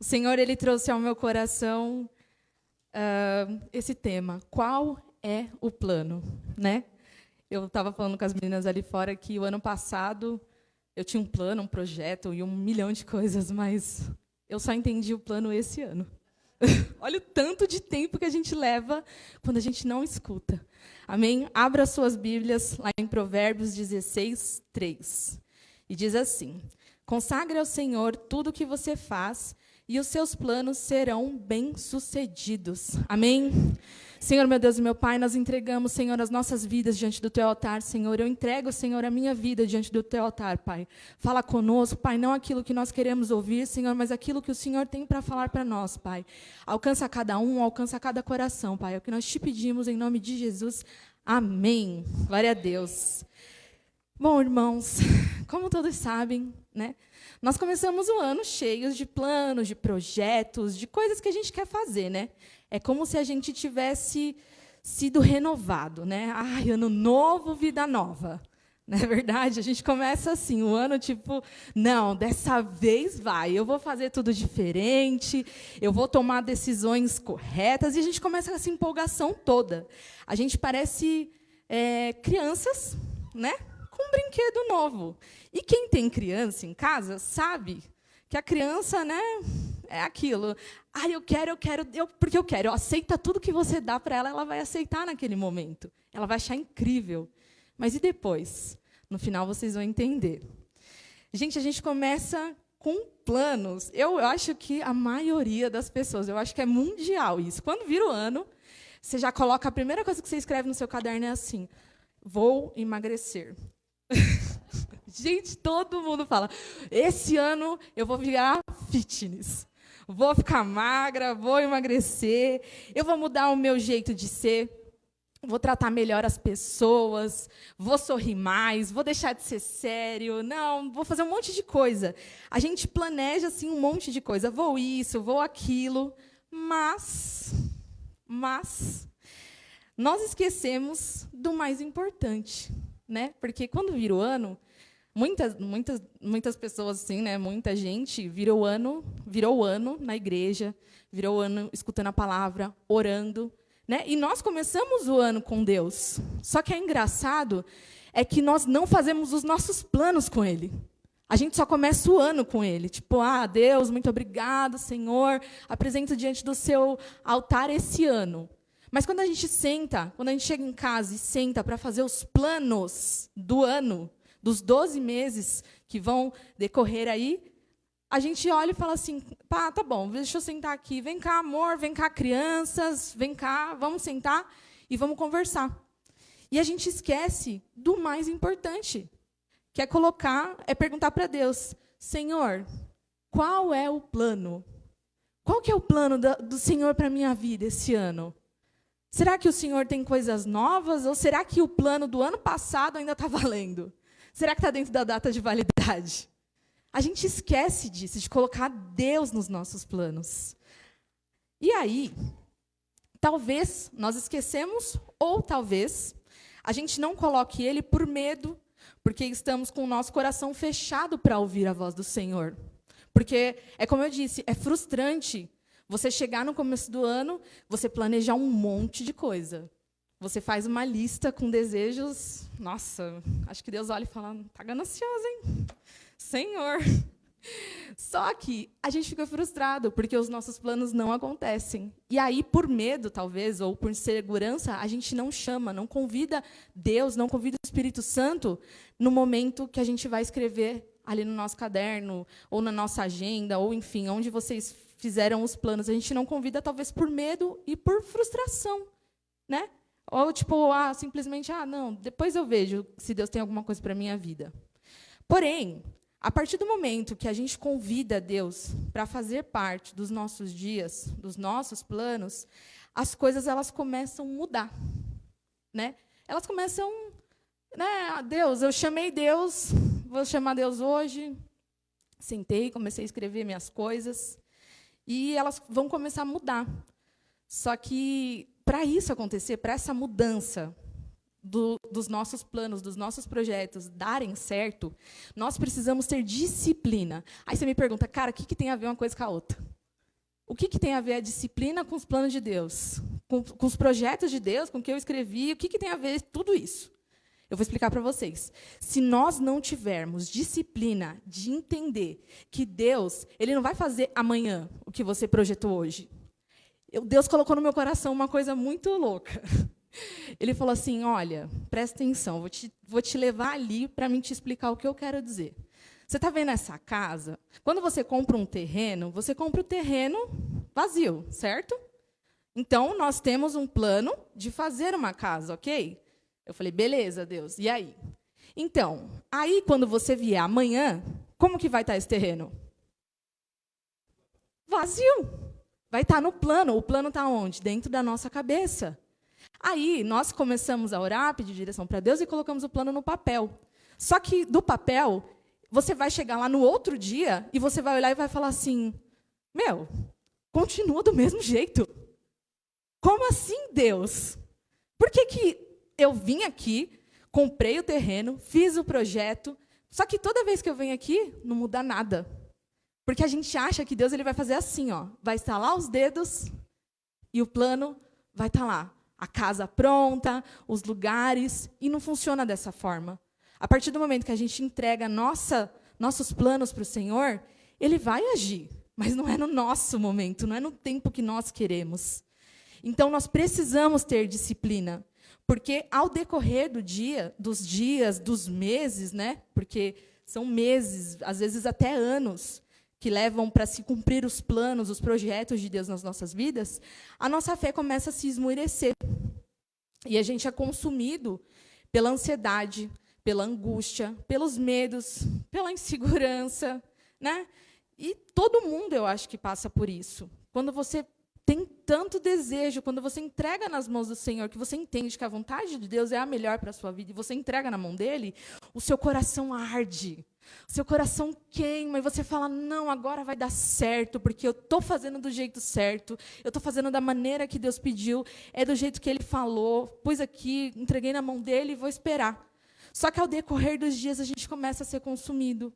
O Senhor, Ele trouxe ao meu coração esse tema. Qual é o plano? Né? Eu estava falando com as meninas ali fora que o ano passado eu tinha um plano, um projeto e 1 milhão de coisas, mas eu só entendi o plano esse ano. Olha o tanto de tempo que a gente leva quando a gente não escuta. Amém? Abra suas Bíblias lá em Provérbios 16, 3. E diz assim: consagre ao Senhor tudo o que você faz e os seus planos serão bem-sucedidos. Amém? Senhor, meu Deus e meu Pai, nós entregamos, Senhor, as nossas vidas diante do Teu altar, Senhor. Eu entrego, Senhor, a minha vida diante do Teu altar, Pai. Fala conosco, Pai, não aquilo que nós queremos ouvir, Senhor, mas aquilo que o Senhor tem para falar para nós, Pai. Alcança cada um, alcança cada coração, Pai. É o que nós te pedimos em nome de Jesus. Amém. Glória a Deus. Bom, irmãos, como todos sabem, né? Nós começamos o ano cheios de planos, de projetos, de coisas que a gente quer fazer, né? É como se a gente tivesse sido renovado, né? Ai, ano novo, vida nova. Não é verdade? A gente começa assim, o ano tipo, não, dessa vez vai, eu vou fazer tudo diferente, eu vou tomar decisões corretas, e a gente começa essa empolgação toda. A gente parece crianças, né? Com um brinquedo novo. E quem tem criança em casa sabe que a criança, né, é aquilo. Ah, eu quero, porque eu quero. Aceita tudo que você dá para ela, ela vai aceitar naquele momento. Ela vai achar incrível. Mas e depois? No final, vocês vão entender. Gente, a gente começa com planos. Eu acho que a maioria das pessoas, eu acho que é mundial isso. Quando vira o ano, você já coloca, a primeira coisa que você escreve no seu caderno é assim: vou emagrecer. Gente, todo mundo fala, esse ano eu vou virar fitness. Vou ficar magra, vou emagrecer, eu vou mudar o meu jeito de ser, vou tratar melhor as pessoas, vou sorrir mais, vou deixar de ser sério, não, vou fazer um monte de coisa. A gente planeja assim, um monte de coisa, vou isso, vou aquilo, mas nós esquecemos do mais importante, né? Porque quando vira o ano, muitas pessoas assim, né? Muita gente virou o ano na igreja, virou o ano escutando a palavra, orando, né? E nós começamos o ano com Deus. Só que é engraçado é que nós não fazemos os nossos planos com Ele. A gente só começa o ano com Ele. Tipo, Deus, muito obrigado, Senhor. Apresento diante do seu altar esse ano. Mas quando a gente chega em casa e senta para fazer os planos do ano, dos 12 meses que vão decorrer aí, a gente olha e fala assim, tá bom, deixa eu sentar aqui. Vem cá, amor, vem cá, crianças, vem cá, vamos sentar e vamos conversar. E a gente esquece do mais importante, que é perguntar para Deus, Senhor, qual é o plano? Qual que é o plano do Senhor para a minha vida esse ano? Será que o Senhor tem coisas novas? Ou será que o plano do ano passado ainda está valendo? Será que está dentro da data de validade? A gente esquece disso, de colocar Deus nos nossos planos. E aí, talvez nós esquecemos, ou talvez a gente não coloque Ele por medo, porque estamos com o nosso coração fechado para ouvir a voz do Senhor. Porque, como eu disse, é frustrante você chegar no começo do ano, você planejar um monte de coisa. Você faz uma lista com desejos. Nossa, acho que Deus olha e fala, tá ganancioso, hein? Senhor. Só que a gente fica frustrado, porque os nossos planos não acontecem. E aí, por medo, talvez, ou por insegurança, a gente não chama, não convida Deus, não convida o Espírito Santo no momento que a gente vai escrever ali no nosso caderno, ou na nossa agenda, ou, enfim, onde vocês fizeram os planos. A gente não convida, talvez, por medo e por frustração, né? Ou, tipo, simplesmente, não, depois eu vejo se Deus tem alguma coisa para a minha vida. Porém, a partir do momento que a gente convida Deus para fazer parte dos nossos dias, dos nossos planos, as coisas elas começam a mudar, né? Elas começam, né? Deus, eu chamei Deus, vou chamar Deus hoje. Sentei, comecei a escrever minhas coisas e elas vão começar a mudar. Só que para isso acontecer, para essa mudança dos nossos planos, dos nossos projetos darem certo, nós precisamos ter disciplina. Aí você me pergunta, cara, o que tem a ver uma coisa com a outra? O que tem a ver a disciplina com os planos de Deus? Com os projetos de Deus, com o que eu escrevi? O que tem a ver tudo isso? Eu vou explicar para vocês. Se nós não tivermos disciplina de entender que Deus, Ele não vai fazer amanhã o que você projetou hoje. Deus colocou no meu coração uma coisa muito louca. Ele falou assim, olha, presta atenção, vou te levar ali para mim te explicar o que eu quero dizer. Você está vendo essa casa? Quando você compra um terreno, você compra o terreno vazio, certo? Então, nós temos um plano de fazer uma casa, ok? Eu falei, beleza, Deus, e aí? Então, aí quando você vier amanhã, como que vai estar esse terreno? Vazio. Vai estar no plano. O plano está onde? Dentro da nossa cabeça. Aí, nós começamos a orar, pedir direção para Deus e colocamos o plano no papel. Só que, do papel, você vai chegar lá no outro dia e você vai olhar e vai falar assim, continua do mesmo jeito. Como assim, Deus? Por que eu vim aqui, comprei o terreno, fiz o projeto, só que toda vez que eu venho aqui, não muda nada. Porque a gente acha que Deus ele vai fazer assim, vai estalar os dedos e o plano vai estar lá. A casa pronta, os lugares, e não funciona dessa forma. A partir do momento que a gente entrega nossos planos para o Senhor, Ele vai agir, mas não é no nosso momento, não é no tempo que nós queremos. Então, nós precisamos ter disciplina, porque ao decorrer dos dias, dos meses, né? Porque são meses, às vezes até anos, que levam para se cumprir os planos, os projetos de Deus nas nossas vidas, a nossa fé começa a se esmorecer. E a gente é consumido pela ansiedade, pela angústia, pelos medos, pela insegurança, né? E todo mundo, eu acho, que passa por isso. Quando você tem tanto desejo, quando você entrega nas mãos do Senhor, que você entende que a vontade de Deus é a melhor para a sua vida, e você entrega na mão dele, o seu coração arde, o seu coração queima, e você fala, não, agora vai dar certo, porque eu estou fazendo do jeito certo, eu estou fazendo da maneira que Deus pediu, é do jeito que Ele falou, pus aqui, entreguei na mão dele e vou esperar. Só que, ao decorrer dos dias, a gente começa a ser consumido,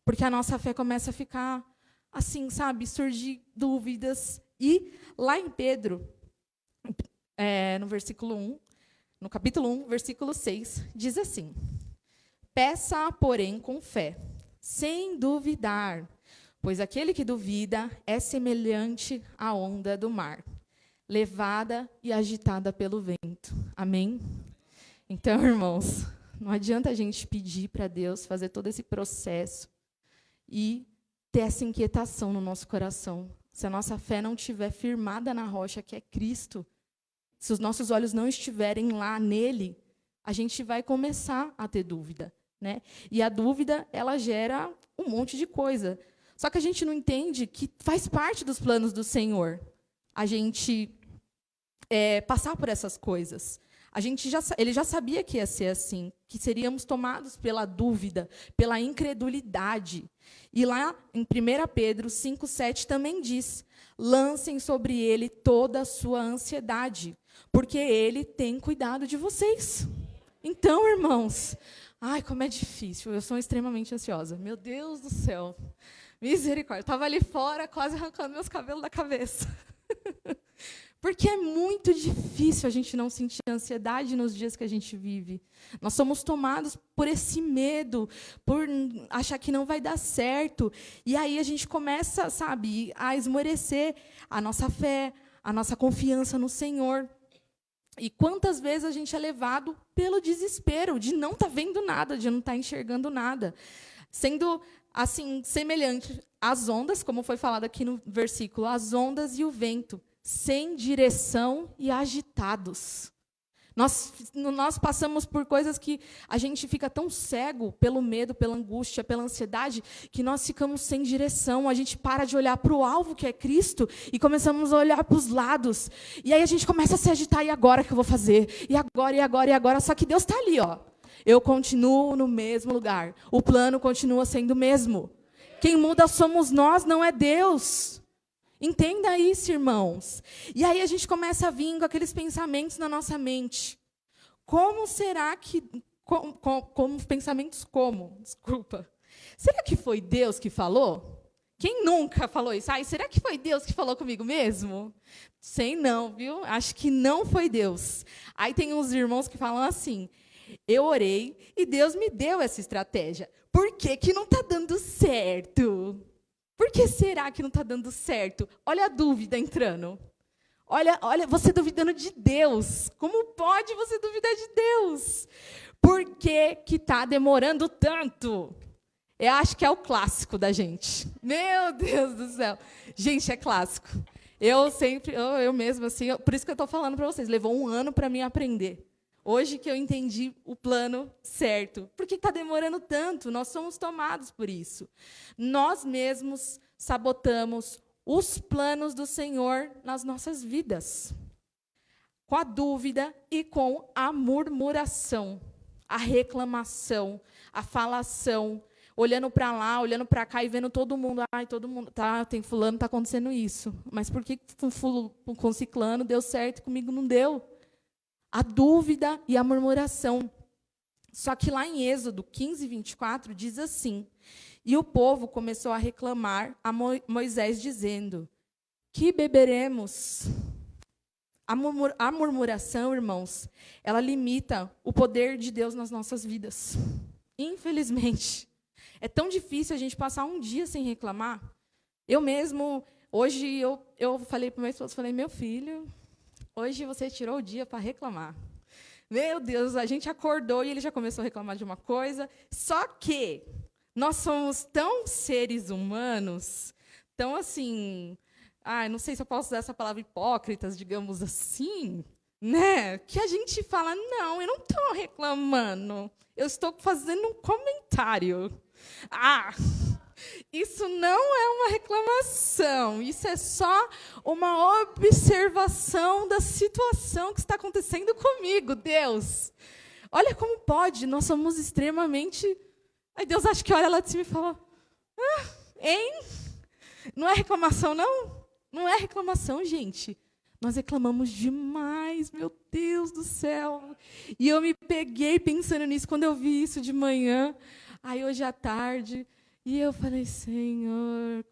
porque a nossa fé começa a ficar assim, sabe, surgir dúvidas. E lá em Pedro, no versículo 1, no capítulo 1, versículo 6, diz assim, peça, porém, com fé, sem duvidar, pois aquele que duvida é semelhante à onda do mar, levada e agitada pelo vento. Amém? Então, irmãos, não adianta a gente pedir para Deus fazer todo esse processo e ter essa inquietação no nosso coração. Se a nossa fé não estiver firmada na rocha, que é Cristo, se os nossos olhos não estiverem lá nele, a gente vai começar a ter dúvida, né? E a dúvida, ela gera um monte de coisa. Só que a gente não entende que faz parte dos planos do Senhor a gente passar por essas coisas. Ele já sabia que ia ser assim, que seríamos tomados pela dúvida, pela incredulidade. E lá em 1 Pedro 5,7 também diz, lancem sobre ele toda a sua ansiedade, porque ele tem cuidado de vocês. Então, irmãos, ai, como é difícil, eu sou extremamente ansiosa. Meu Deus do céu, misericórdia. Eu estava ali fora, quase arrancando meus cabelos da cabeça. Porque é muito difícil a gente não sentir ansiedade nos dias que a gente vive. Nós somos tomados por esse medo, por achar que não vai dar certo. E aí a gente começa, sabe, a esmorecer a nossa fé, a nossa confiança no Senhor. E quantas vezes a gente é levado pelo desespero de não estar vendo nada, de não estar enxergando nada. Sendo, assim, semelhante às ondas, como foi falado aqui no versículo, as ondas e o vento, sem direção e agitados. Nós passamos por coisas que a gente fica tão cego pelo medo, pela angústia, pela ansiedade, que nós ficamos sem direção. A gente para de olhar para o alvo, que é Cristo, e começamos a olhar para os lados. E aí a gente começa a se agitar, e agora que eu vou fazer? E agora, e agora, e agora? Só que Deus está ali, ó. Eu continuo no mesmo lugar. O plano continua sendo o mesmo. Quem muda somos nós, não é Deus. Entenda isso, irmãos. E aí a gente começa a vir com aqueles pensamentos na nossa mente. Como será que... Como pensamentos como? Desculpa. Será que foi Deus que falou? Quem nunca falou isso? Ai, será que foi Deus que falou comigo mesmo? Sei não, viu? Acho que não foi Deus. Aí tem uns irmãos que falam assim, eu orei e Deus me deu essa estratégia. Por que que não está dando certo? Por que será que não está dando certo? Olha a dúvida entrando. Olha, você duvidando de Deus. Como pode você duvidar de Deus? Por que que está demorando tanto? Eu acho que é o clássico da gente. Meu Deus do céu. Gente, é clássico. Eu mesma, assim, por isso que eu estou falando para vocês, levou 1 ano para mim aprender. Hoje que eu entendi o plano certo. Por que está demorando tanto? Nós somos tomados por isso. Nós mesmos sabotamos os planos do Senhor nas nossas vidas. Com a dúvida e com a murmuração, a reclamação, a falação, olhando para lá, olhando para cá e vendo todo mundo. Ai, todo mundo, tem fulano, está acontecendo isso. Mas por que com ciclano deu certo e comigo não deu? A dúvida e a murmuração. Só que lá em Êxodo 15, 24, diz assim, e o povo começou a reclamar a Moisés, dizendo, que beberemos? A murmuração, irmãos, ela limita o poder de Deus nas nossas vidas. Infelizmente. É tão difícil a gente passar um dia sem reclamar. Eu mesmo, hoje, eu falei para o meu esposo, falei, meu filho, hoje você tirou o dia para reclamar. Meu Deus, a gente acordou e ele já começou a reclamar de uma coisa. Só que nós somos tão seres humanos, tão assim, não sei se eu posso usar essa palavra hipócritas, digamos assim, né? Que a gente fala, não, eu não estou reclamando, eu estou fazendo um comentário. Isso não é uma reclamação, isso é só uma observação da situação que está acontecendo comigo, Deus. Olha como pode, nós somos extremamente... Aí Deus acha que olha lá de cima e fala, hein? Não é reclamação, não? Não é reclamação, gente. Nós reclamamos demais, meu Deus do céu. E eu me peguei pensando nisso quando eu vi isso de manhã, aí hoje à tarde... E eu falei, Senhor,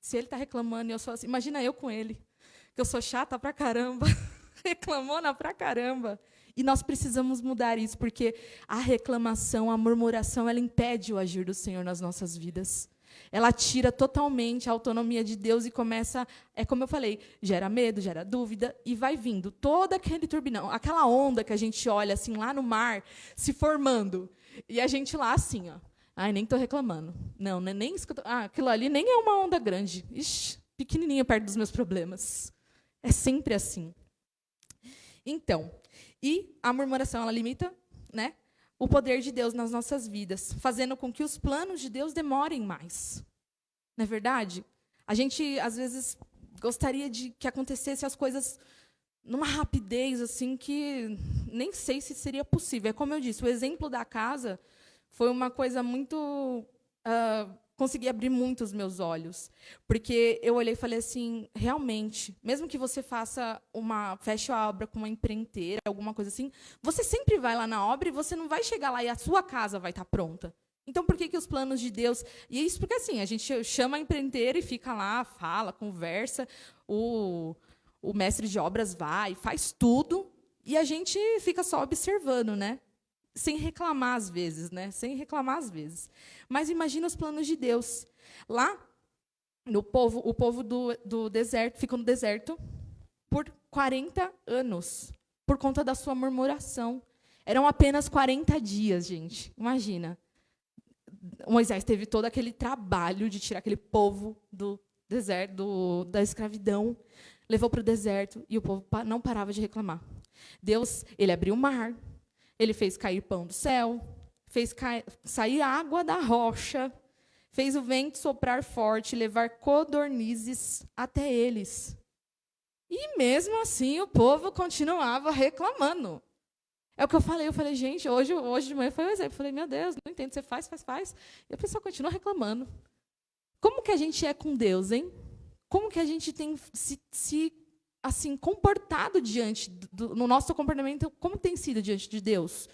se ele está reclamando e eu sou assim, imagina eu com ele, que eu sou chata pra caramba, reclamona pra caramba. E nós precisamos mudar isso, porque a reclamação, a murmuração, ela impede o agir do Senhor nas nossas vidas. Ela tira totalmente a autonomia de Deus e começa, como eu falei, gera medo, gera dúvida, e vai vindo todo aquele turbilhão, aquela onda que a gente olha assim lá no mar, se formando, e a gente lá assim, ó. Ai, nem estou reclamando. Não, nem isso que eu tô... aquilo ali nem é uma onda grande. Ixi, pequenininha perto dos meus problemas. É sempre assim. Então, e a murmuração, ela limita, né, o poder de Deus nas nossas vidas, fazendo com que os planos de Deus demorem mais. Não é verdade? A gente, às vezes, gostaria de que acontecesse as coisas numa rapidez assim que nem sei se seria possível. É como eu disse, o exemplo da casa... foi uma coisa muito... consegui abrir muito os meus olhos. Porque eu olhei e falei assim, realmente, mesmo que você feche a obra com uma empreiteira, alguma coisa assim, você sempre vai lá na obra e você não vai chegar lá e a sua casa vai estar pronta. Então, por que os planos de Deus... E isso porque assim, a gente chama a empreiteira e fica lá, fala, conversa, o mestre de obras vai, faz tudo, e a gente fica só observando, né? Sem reclamar às vezes, né? Sem reclamar às vezes. Mas imagina os planos de Deus. Lá, o povo do deserto ficou no deserto por 40 anos, por conta da sua murmuração. Eram apenas 40 dias, gente. Imagina. Moisés teve todo aquele trabalho de tirar aquele povo do deserto, da escravidão, levou para o deserto e o povo não parava de reclamar. Deus, ele abriu o mar, ele fez cair pão do céu, fez sair água da rocha, fez o vento soprar forte e levar codornizes até eles. E, mesmo assim, o povo continuava reclamando. É o que eu falei, gente, hoje de manhã foi um exemplo. Eu falei, meu Deus, não entendo, você faz. E a pessoa continua reclamando. Como que a gente é com Deus, hein? Como que a gente tem se assim, comportado diante no nosso comportamento, como tem sido diante de Deus?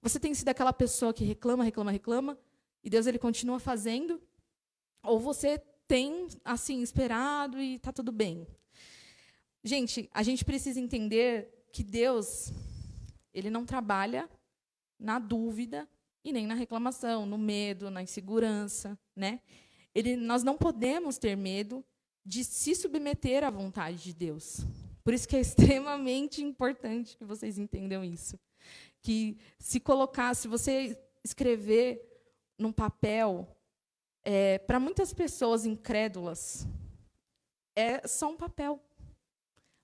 Você tem sido aquela pessoa que reclama, e Deus ele continua fazendo? Ou você tem assim esperado e está tudo bem. Gente, a gente precisa entender que Deus, ele não trabalha na dúvida e nem na reclamação, no medo, na insegurança, né? Nós não podemos ter medo de se submeter à vontade de Deus. Por isso que é extremamente importante que vocês entendam isso. Que se você escrever num papel, para muitas pessoas incrédulas, é só um papel.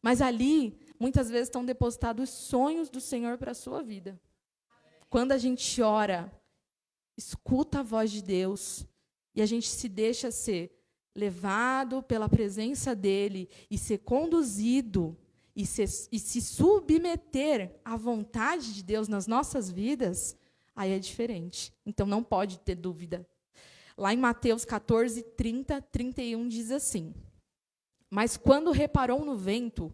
Mas ali, muitas vezes, estão depositados os sonhos do Senhor para a sua vida. Quando a gente ora, escuta a voz de Deus, e a gente se deixa ser levado pela presença dEle, e ser conduzido, e se submeter à vontade de Deus nas nossas vidas, aí é diferente. Então, não pode ter dúvida. Lá em Mateus 14, 30, 31, diz assim: mas quando reparou no vento,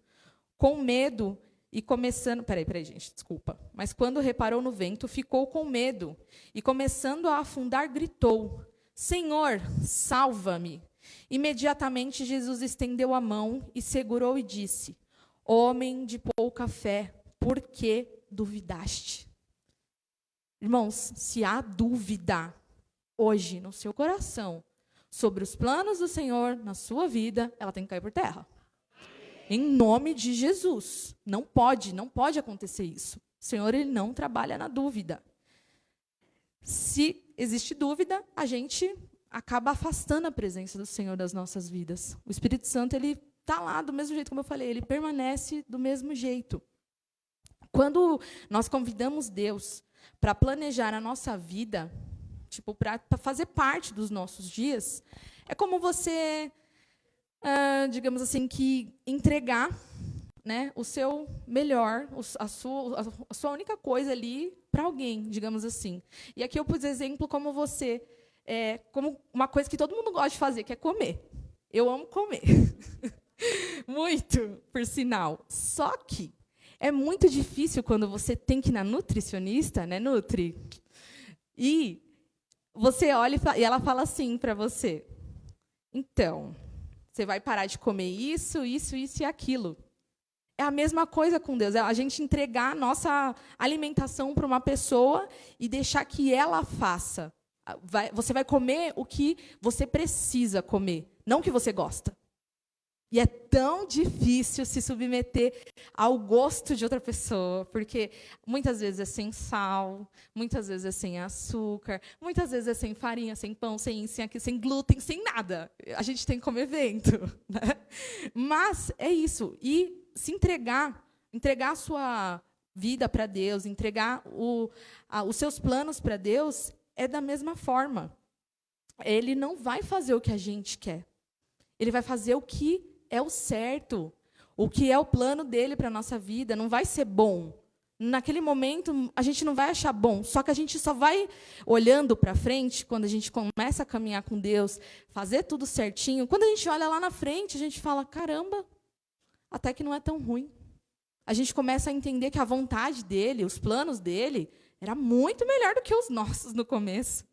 com medo e começando... Peraí, gente, desculpa. Mas quando reparou no vento, ficou com medo e, começando a afundar, gritou: Senhor, salva-me! Imediatamente, Jesus estendeu a mão e segurou e disse: homem de pouca fé, por que duvidaste? Irmãos, se há dúvida hoje no seu coração sobre os planos do Senhor na sua vida, ela tem que cair por terra. Em nome de Jesus. Não pode acontecer isso. O Senhor, ele não trabalha na dúvida. Se existe dúvida, a gente acaba afastando a presença do Senhor das nossas vidas. O Espírito Santo, ele está lá do mesmo jeito, como eu falei, ele permanece do mesmo jeito. Quando nós convidamos Deus para planejar a nossa vida, tipo, para fazer parte dos nossos dias, é como você, digamos assim, que entregar, né, o seu melhor, a sua única coisa ali para alguém, digamos assim. E aqui eu pus exemplo como como uma coisa que todo mundo gosta de fazer, que é comer. Eu amo comer. Muito, por sinal. Só que é muito difícil quando você tem que ir na nutricionista, né, Nutri? E você olha e ela fala assim para você: então, você vai parar de comer isso, isso, isso e aquilo. É a mesma coisa com Deus. É a gente entregar a nossa alimentação para uma pessoa e deixar que ela faça. Você vai comer o que você precisa comer, não o que você gosta. E é tão difícil se submeter ao gosto de outra pessoa, porque muitas vezes é sem sal, muitas vezes é sem açúcar, muitas vezes é sem farinha, sem pão, sem glúten, sem nada. A gente tem que comer vento, né? Mas é isso. E se entregar a sua vida para Deus, entregar os seus planos para Deus, é da mesma forma. Ele não vai fazer o que a gente quer. Ele vai fazer o que é o certo, o que é o plano dele para a nossa vida. Não vai ser bom. Naquele momento, a gente não vai achar bom. Só que a gente só vai olhando para frente, quando a gente começa a caminhar com Deus, fazer tudo certinho. Quando a gente olha lá na frente, a gente fala: caramba, até que não é tão ruim. A gente começa a entender que a vontade dele, os planos dele, era muito melhor do que os nossos no começo.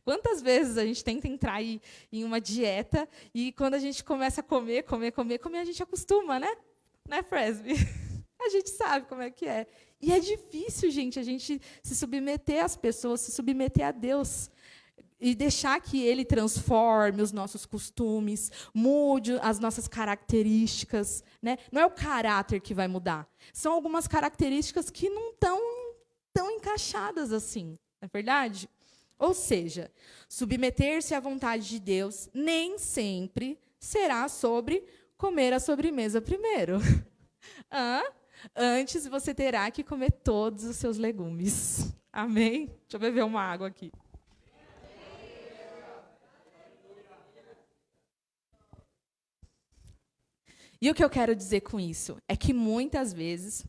Quantas vezes a gente tenta entrar em uma dieta e quando a gente começa a comer, a gente acostuma, né? Né, Presby? A gente sabe como é que é. E é difícil, gente, a gente se submeter às pessoas, se submeter a Deus e deixar que Ele transforme os nossos costumes, mude as nossas características, né? Não é o caráter que vai mudar. São algumas características que não estão tão encaixadas assim, não é verdade? Ou seja, submeter-se à vontade de Deus nem sempre será sobre comer a sobremesa primeiro. Antes, você terá que comer todos os seus legumes. Amém? Deixa eu beber uma água aqui. E o que eu quero dizer com isso é que, muitas vezes,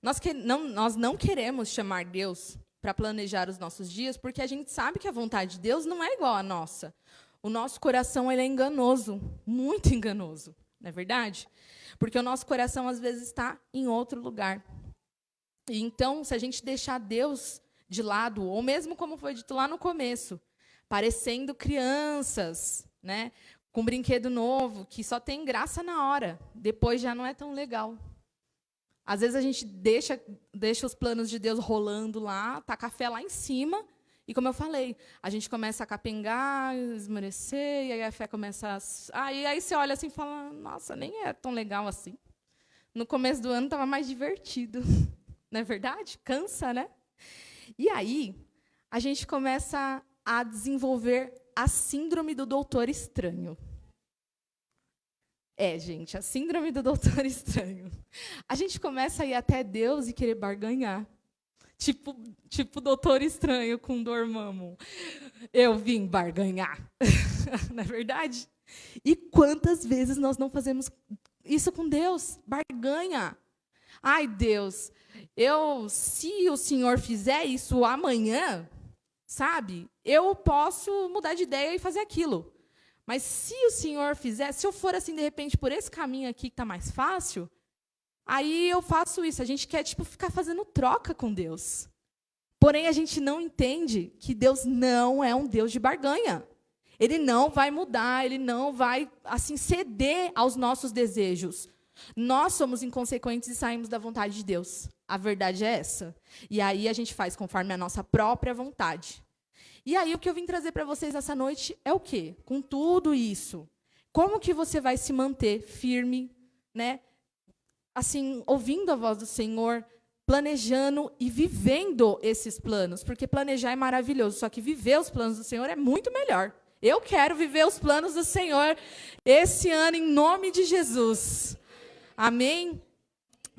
nós não queremos chamar Deus para planejar os nossos dias, porque a gente sabe que a vontade de Deus não é igual à nossa. O nosso coração, ele é enganoso, muito enganoso, não é verdade? Porque o nosso coração, às vezes, está em outro lugar. E então, se a gente deixar Deus de lado, ou mesmo como foi dito lá no começo, parecendo crianças, né? com brinquedo novo, que só tem graça na hora, depois já não é tão legal. Às vezes a gente deixa os planos de Deus rolando lá, taca a fé lá em cima, e como eu falei, a gente começa a capengar, esmorecer, e aí a fé começa a... Aí você olha assim e fala, nossa, nem é tão legal assim. No começo do ano estava mais divertido. Não é verdade? Cansa, né? E aí, a gente começa a desenvolver a síndrome do doutor estranho. Gente, a síndrome do doutor estranho. A gente começa a ir até Deus e querer barganhar. Tipo doutor estranho com Dormammu. Eu vim barganhar. Não é verdade? E quantas vezes nós não fazemos isso com Deus? Barganha. Ai, Deus, se o Senhor fizer isso amanhã, sabe, eu posso mudar de ideia e fazer aquilo. Mas se o Senhor fizer, se eu for assim, de repente, por esse caminho aqui que está mais fácil, aí eu faço isso. A gente quer ficar fazendo troca com Deus. Porém, a gente não entende que Deus não é um Deus de barganha. Ele não vai mudar, ele não vai assim ceder aos nossos desejos. Nós somos inconsequentes e saímos da vontade de Deus. A verdade é essa. E aí a gente faz conforme a nossa própria vontade. E aí o que eu vim trazer para vocês essa noite é o quê? Com tudo isso, como que você vai se manter firme, né? Assim, ouvindo a voz do Senhor, planejando e vivendo esses planos, porque planejar é maravilhoso, só que viver os planos do Senhor é muito melhor. Eu quero viver os planos do Senhor esse ano, em nome de Jesus. Amém?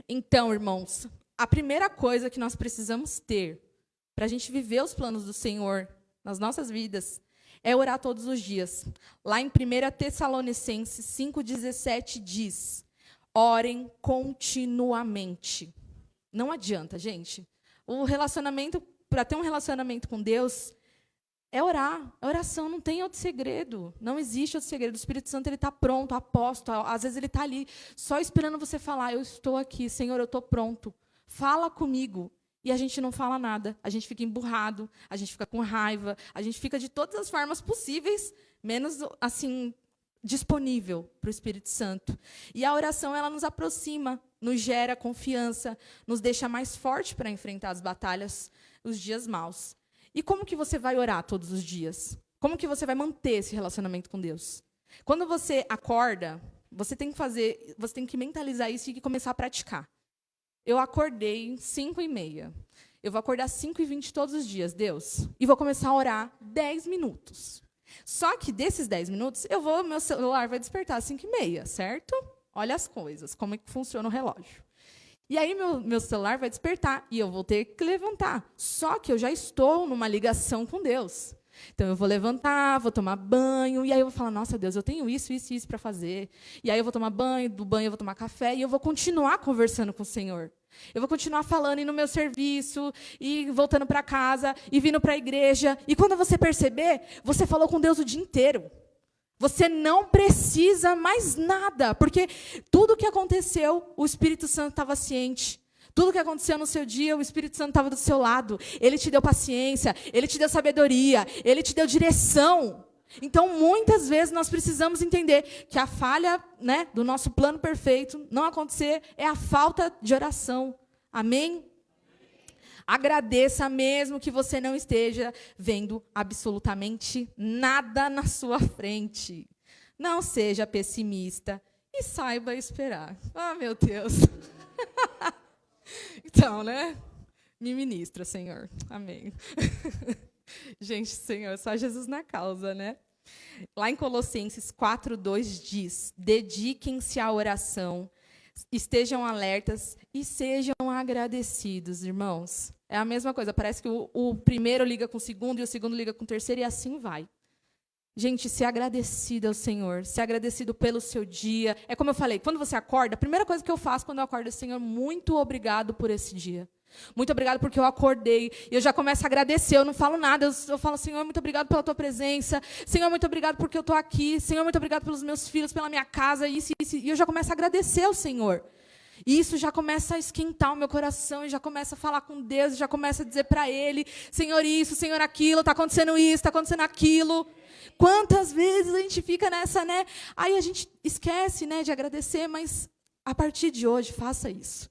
Então, irmãos, a primeira coisa que nós precisamos ter para a gente viver os planos do Senhor nas nossas vidas é orar todos os dias. Lá em 1 Tessalonicenses 5,17 diz, orem continuamente. Não adianta, gente. Para ter um relacionamento com Deus, é orar. A oração não tem outro segredo. Não existe outro segredo. O Espírito Santo está pronto, aposto. Às vezes ele está ali, só esperando você falar, eu estou aqui, Senhor, eu estou pronto. Fala comigo. E a gente não fala nada. A gente fica emburrado, a gente fica com raiva, a gente fica de todas as formas possíveis, menos assim disponível para o Espírito Santo. E a oração, ela nos aproxima, nos gera confiança, nos deixa mais forte para enfrentar as batalhas, os dias maus. E como que você vai orar todos os dias? Como que você vai manter esse relacionamento com Deus? Quando você acorda, você tem que mentalizar isso e começar a praticar. Eu acordei 5h30. Eu vou acordar 5h20 todos os dias, Deus. E vou começar a orar 10 minutos. Só que desses 10 minutos, meu celular vai despertar às 5h30, certo? Olha as coisas, como é que funciona o relógio. E aí meu celular vai despertar e eu vou ter que levantar. Só que eu já estou numa ligação com Deus. Então, eu vou levantar, vou tomar banho, e aí eu vou falar, nossa, Deus, eu tenho isso para fazer. E aí eu vou tomar banho, do banho eu vou tomar café, e eu vou continuar conversando com o Senhor. Eu vou continuar falando, e no meu serviço, e voltando para casa, e vindo para a igreja. E quando você perceber, você falou com Deus o dia inteiro. Você não precisa mais nada, porque tudo o que aconteceu, o Espírito Santo estava ciente. Tudo que aconteceu no seu dia, o Espírito Santo estava do seu lado. Ele te deu paciência, ele te deu sabedoria, ele te deu direção. Então, muitas vezes, nós precisamos entender que a falha, né, do nosso plano perfeito não acontecer é a falta de oração. Amém? Agradeça mesmo que você não esteja vendo absolutamente nada na sua frente. Não seja pessimista e saiba esperar. Ah, meu Deus! Então, né? Me ministra, Senhor. Amém. Gente, Senhor, só Jesus na causa, né? Lá em Colossenses 4:2 diz, dediquem-se à oração, estejam alertas e sejam agradecidos, irmãos. É a mesma coisa, parece que o primeiro liga com o segundo e o segundo liga com o terceiro e assim vai. Gente, ser agradecido ao Senhor, ser agradecido pelo seu dia. É como eu falei, quando você acorda, a primeira coisa que eu faço quando eu acordo é, Senhor, muito obrigado por esse dia. Muito obrigado porque eu acordei. E eu já começo a agradecer, eu não falo nada. Eu falo, Senhor, muito obrigado pela tua presença. Senhor, muito obrigado porque eu estou aqui. Senhor, muito obrigado pelos meus filhos, pela minha casa. E eu já começo a agradecer ao Senhor. E isso já começa a esquentar o meu coração, e já começa a falar com Deus, e já começa a dizer para Ele, Senhor isso, Senhor aquilo, está acontecendo isso, está acontecendo aquilo. Quantas vezes a gente fica nessa, né? Aí a gente esquece, né, de agradecer, mas a partir de hoje, faça isso.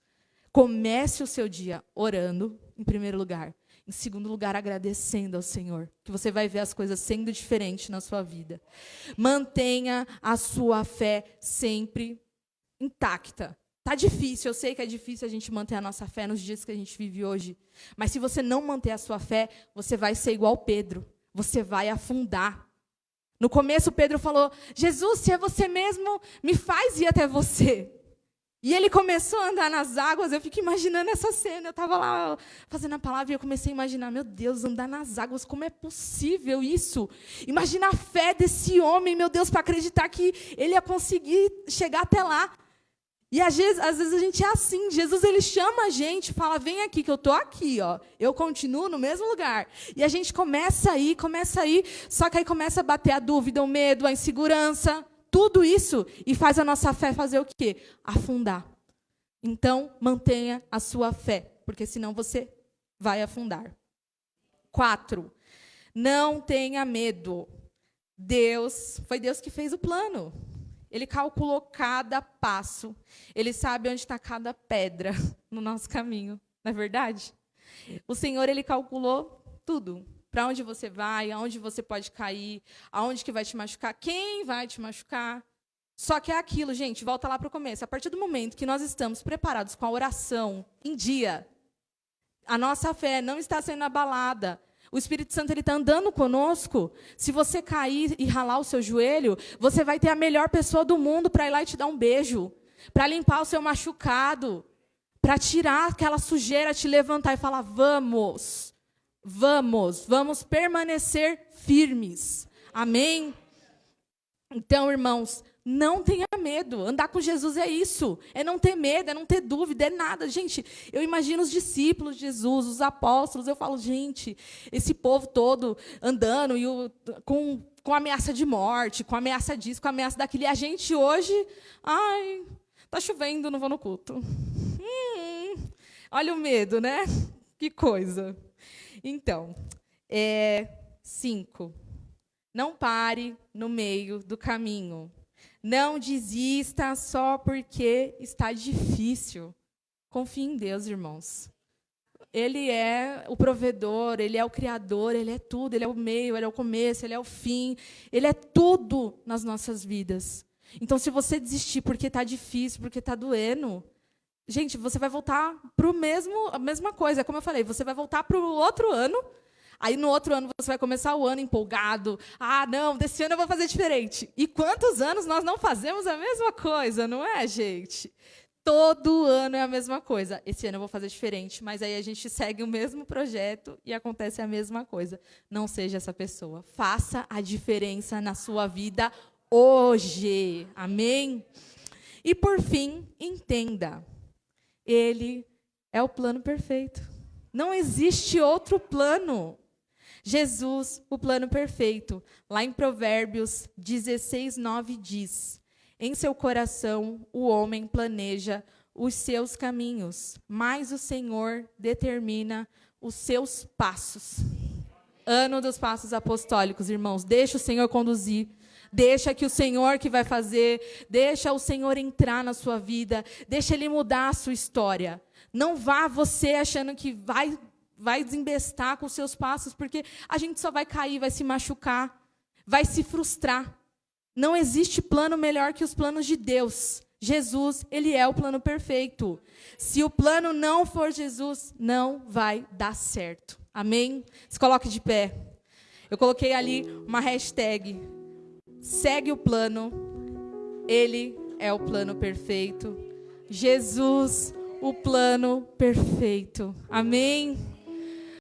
Comece o seu dia orando, em primeiro lugar. Em segundo lugar, agradecendo ao Senhor, que você vai ver as coisas sendo diferentes na sua vida. Mantenha a sua fé sempre intacta. Tá difícil, eu sei que é difícil a gente manter a nossa fé nos dias que a gente vive hoje. Mas se você não manter a sua fé, você vai ser igual Pedro. Você vai afundar. No começo, Pedro falou, Jesus, se é você mesmo, me faz ir até você. E ele começou a andar nas águas, eu fico imaginando essa cena. Eu estava lá fazendo a palavra e eu comecei a imaginar, meu Deus, andar nas águas, como é possível isso? Imagina a fé desse homem, meu Deus, para acreditar que ele ia conseguir chegar até lá. E às vezes a gente é assim, Jesus ele chama a gente, fala, vem aqui, que eu estou aqui, ó. Eu continuo no mesmo lugar. E a gente começa a ir, só que aí começa a bater a dúvida, o medo, a insegurança, tudo isso, e faz a nossa fé fazer o quê? Afundar. Então, mantenha a sua fé, porque senão você vai afundar. 4, não tenha medo. Foi Deus que fez o plano. Ele calculou cada passo. Ele sabe onde está cada pedra no nosso caminho. Não é verdade? O Senhor, Ele calculou tudo. Para onde você vai, aonde você pode cair, aonde que vai te machucar, quem vai te machucar. Só que é aquilo, gente, volta lá para o começo. A partir do momento que nós estamos preparados com a oração em dia, a nossa fé não está sendo abalada. O Espírito Santo está andando conosco. Se você cair e ralar o seu joelho, você vai ter a melhor pessoa do mundo para ir lá e te dar um beijo, para limpar o seu machucado, para tirar aquela sujeira, te levantar e falar, vamos permanecer firmes. Amém? Então, irmãos, não tenha medo. Andar com Jesus é isso. É não ter medo, é não ter dúvida, é nada. Gente, eu imagino os discípulos de Jesus, os apóstolos. Eu falo, gente, esse povo todo andando com ameaça de morte, com ameaça disso, com ameaça daquilo. E a gente hoje, tá chovendo, não vou no culto. Olha o medo, né? Que coisa. Então, 5. Não pare no meio do caminho. Não desista só porque está difícil. Confie em Deus, irmãos. Ele é o provedor, Ele é o Criador, Ele é tudo. Ele é o meio, Ele é o começo, Ele é o fim. Ele é tudo nas nossas vidas. Então, se você desistir porque está difícil, porque está doendo, gente, você vai voltar para a mesma coisa. Como eu falei, você vai voltar para o outro ano. Aí, no outro ano, você vai começar o ano empolgado. Não, desse ano eu vou fazer diferente. E quantos anos nós não fazemos a mesma coisa, não é, gente? Todo ano é a mesma coisa. Esse ano eu vou fazer diferente, mas aí a gente segue o mesmo projeto e acontece a mesma coisa. Não seja essa pessoa. Faça a diferença na sua vida hoje. Amém? E, por fim, entenda. Ele é o plano perfeito. Não existe outro plano. Jesus, o plano perfeito. Lá em Provérbios 16:9 diz, em seu coração o homem planeja os seus caminhos, mas o Senhor determina os seus passos. Ano dos passos apostólicos, irmãos. Deixa o Senhor conduzir. Deixa que o Senhor que vai fazer. Deixa o Senhor entrar na sua vida. Deixa Ele mudar a sua história. Não vá você achando que vai desembestar com os seus passos, porque a gente só vai cair, vai se machucar, vai se frustrar. Não existe plano melhor que os planos de Deus. Jesus, Ele é o plano perfeito. Se o plano não for Jesus, não vai dar certo. Amém? Se coloque de pé. Eu coloquei ali uma hashtag. Segue o plano. Ele é o plano perfeito. Jesus, o plano perfeito. Amém?